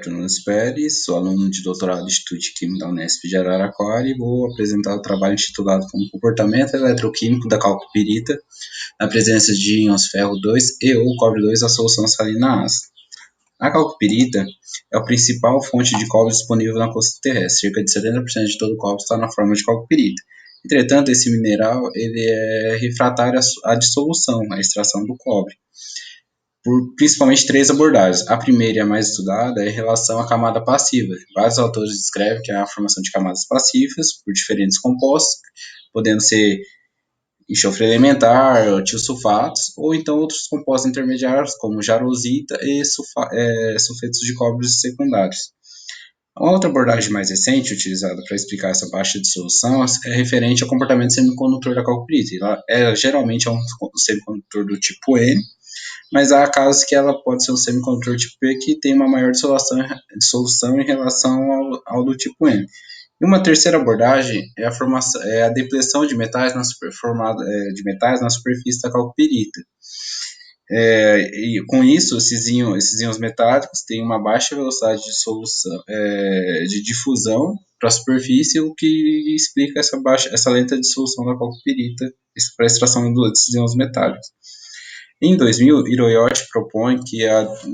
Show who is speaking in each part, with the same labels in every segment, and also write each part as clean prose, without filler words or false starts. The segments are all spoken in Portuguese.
Speaker 1: Roberto Nunes Pérez, sou aluno de doutorado do Instituto de Química da Unesp de Araraquara e vou apresentar o trabalho intitulado como Comportamento Eletroquímico da Calcopirita na presença de íons ferro 2 e ou cobre 2 à solução salina ácida. A calcopirita é a principal fonte de cobre disponível na crosta terrestre. Cerca de 70% de todo o cobre está na forma de calcopirita. Entretanto, esse mineral ele é refratário à dissolução, à extração do cobre, por principalmente três abordagens. A primeira e a mais estudada é em relação à camada passiva. Vários autores descrevem que é a formação de camadas passivas por diferentes compostos, podendo ser enxofre elementar, tiosulfatos, ou então outros compostos intermediários, como jarosita e sulfetos de cobre secundários. Uma outra abordagem mais recente, utilizada para explicar essa baixa dissolução, é referente ao comportamento semicondutor da calcopirita. Geralmente é um semicondutor do tipo N, mas há casos que ela pode ser um semicondutor tipo P que tem uma maior dissolução em relação ao do tipo N. E uma terceira abordagem é a depleção de metais na superfície da calcopirita. E com isso, esses íons metálicos têm uma baixa velocidade de difusão para a superfície, o que explica essa lenta dissolução da calcopirita para a extração desses íons metálicos. Em 2000, Hiroyoshi propõe que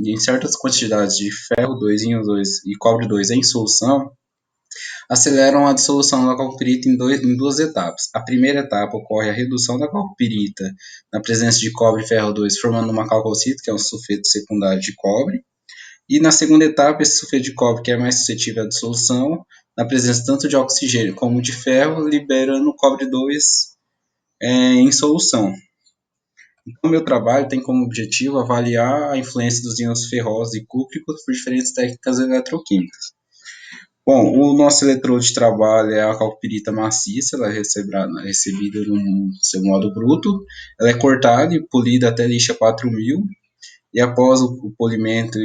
Speaker 1: em certas quantidades de ferro 2, íon 2 e cobre 2 em solução, aceleram a dissolução da calcopirita em duas etapas. A primeira etapa ocorre a redução da calcopirita na presença de cobre e ferro 2, formando uma calcocita, que é um sulfeto secundário de cobre. E na segunda etapa, esse sulfeto de cobre, que é mais suscetível à dissolução, na presença tanto de oxigênio como de ferro, liberando o cobre 2 em solução. Então, meu trabalho tem como objetivo avaliar a influência dos íons ferrosos e cúpricos por diferentes técnicas eletroquímicas. Bom, o nosso eletrodo de trabalho é a calcopirita maciça, ela é recebida no seu modo bruto, ela é cortada e polida até lixa 4000, e após o polimento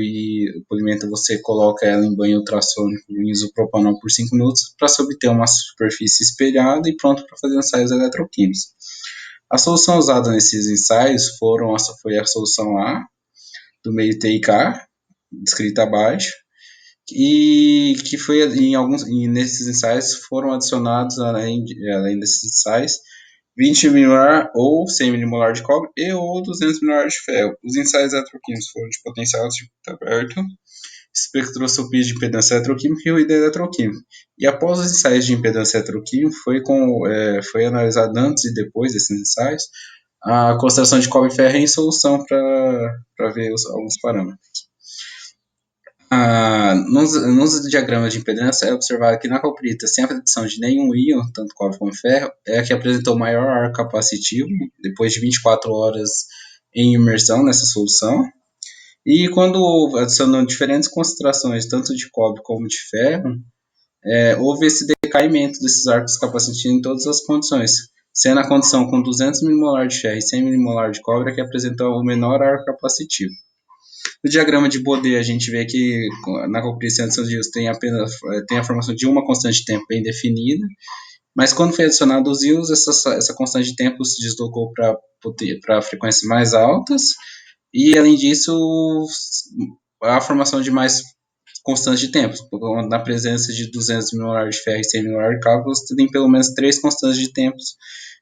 Speaker 1: você coloca ela em banho ultrassônico em isopropanol por 5 minutos para se obter uma superfície espelhada e pronto para fazer ensaios eletroquímicos. A solução usada nesses ensaios foi a solução A, do meio TIK, descrita abaixo, e que foi nesses ensaios foram adicionados, além desses ensaios, 20 milimolar ou 100 milimolar de cobre e ou 200 milimolar de ferro. Os ensaios eletroquímicos foram de potencial de circuito aberto, espectroscopia de impedância eletroquímica e ruído eletroquímico. E após os ensaios de impedância eletroquímica, foi analisado antes e depois desses ensaios a concentração de cobre e ferro em solução para ver alguns parâmetros. Nos diagramas de impedância é observado que na calcopirita, sem a adição de nenhum íon, tanto cobre como ferro, é a que apresentou maior arco capacitivo, depois de 24 horas em imersão nessa solução. E quando adicionando diferentes concentrações, tanto de cobre como de ferro, houve esse decaimento desses arcos capacitivos em todas as condições, sendo a condição com 200 milimolar de ferro e 100 milimolar de cobre a que apresentou o menor arco capacitivo. No diagrama de Bode, a gente vê que na calcopirita de íons tem a formação de uma constante de tempo bem definida, mas quando foi adicionado os íons, essa constante de tempo se deslocou para frequências mais altas, e além disso, a formação de mais constantes de tempo. Na presença de 200 milimolar de ferro e 100 milimolar de cobre, você tem pelo menos 3 constantes de tempo,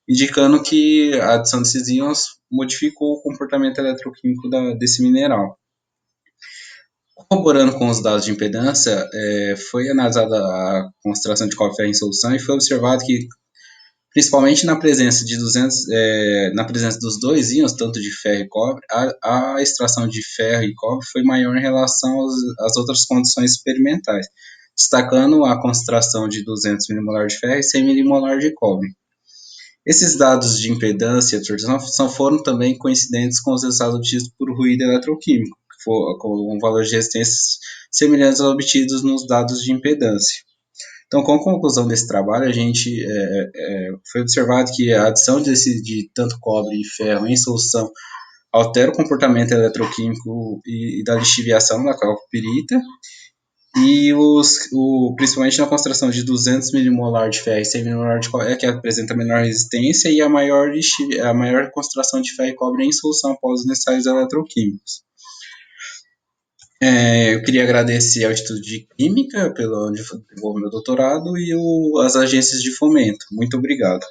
Speaker 1: indicando que a adição desses íons modificou o comportamento eletroquímico desse mineral. Corroborando com os dados de impedância, foi analisada a concentração de cobre e ferro em solução e foi observado que, principalmente na presença dos dois íons, tanto de ferro e cobre, a extração de ferro e cobre foi maior em relação às outras condições experimentais, destacando a concentração de 200 milimolar de ferro e 100 milimolar de cobre. Esses dados de impedância e absorção foram também coincidentes com os resultados obtidos por ruído eletroquímico, com valores de resistência semelhantes aos obtidos nos dados de impedância. Então, com a conclusão desse trabalho, foi observado que a adição de tanto cobre e ferro em solução altera o comportamento eletroquímico e da lixiviação da calcopirita, e principalmente na concentração de 200 milimolar de ferro e 100 milimolar de cobre, que apresenta menor resistência, e a maior concentração de ferro e cobre em solução após os ensaios eletroquímicos. Eu queria agradecer ao Instituto de Química pelo onde desenvolveu meu doutorado e as agências de fomento. Muito obrigado.